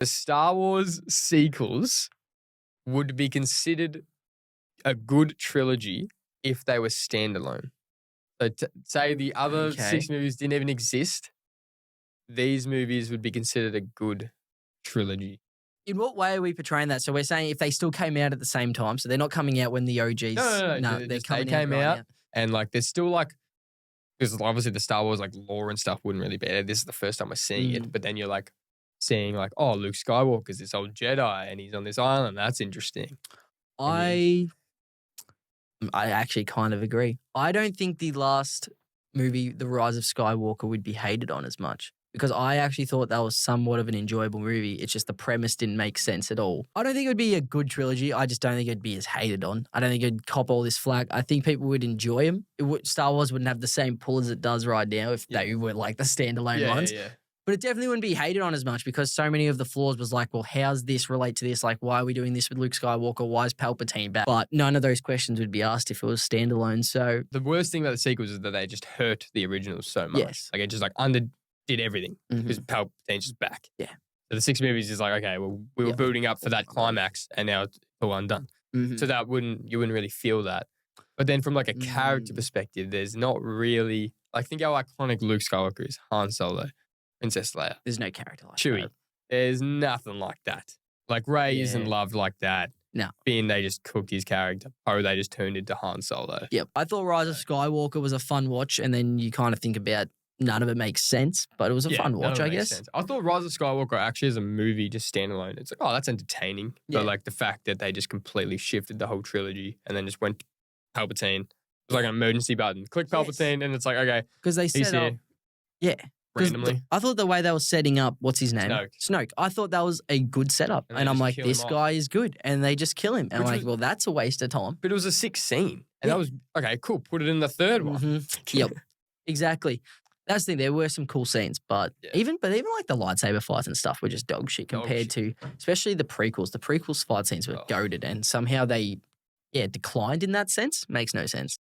the Star Wars sequels would be considered a good trilogy if they were standalone. So say the other 6 movies didn't even exist, these movies would be considered a good trilogy. In what way are we portraying that? So we're saying if they still came out at the same time, so they're not coming out when the OGs. No, they're they coming came out now. and like there's still like, because obviously the Star Wars like lore and stuff wouldn't really be there. This is the first time we're seeing it, but then you're like seeing like, oh, Luke Skywalker's this old Jedi and he's on this island. That's interesting. I actually kind of agree. I don't think the last movie, The Rise of Skywalker, would be hated on as much because I actually thought that was somewhat of an enjoyable movie. It's just the premise didn't make sense at all. I don't think it would be a good trilogy. I just don't think it'd be as hated on. I don't think it'd cop all this flack. I think people would enjoy them. Star Wars wouldn't have the same pull as it does right now if they were like the standalone ones. Yeah. But it definitely wouldn't be hated on as much because so many of the flaws was like, well, how's this relate to this? Like, why are we doing this with Luke Skywalker? Why is Palpatine back? But none of those questions would be asked if it was standalone. So the worst thing about the sequels is that they just hurt the originals so much. Yes. Like it just like undid everything because Palpatine's just back. Yeah. So the 6 movies is like, okay, well, we were building up for that climax and now it's all undone. So that you wouldn't really feel that. But then from like a character perspective, there's not really, like think how iconic Luke Skywalker is, Han Solo, Princess Leia. There's no character like Chewie. that. There's nothing like that. Like Rey isn't loved like that. No. Finn, they just cooked his character. Poe, they just turned into Han Solo. Yep. I thought Rise of Skywalker was a fun watch and then you kind of think about none of it makes sense, but it was a fun watch, I guess. Sense. I thought Rise of Skywalker actually as a movie, just standalone, it's like, oh, that's entertaining. But like the fact that they just completely shifted the whole trilogy and then just went Palpatine. It was like an emergency button. Click Palpatine and it's like, okay. Because they set up. Yeah. Randomly. I thought the way they were setting up, what's his name? Snoke. I thought that was a good setup. And I'm like, this guy is good. And they just kill him. And I'm like, well, that's a waste of time. But it was a 6th scene. And that was, okay, cool. Put it in the 3rd one. Yep. Exactly. That's the thing. There were some cool scenes, but even like the lightsaber fights and stuff were just dog shit compared to, especially the prequels. The prequels fight scenes were goated and somehow they, declined in that sense. Makes no sense.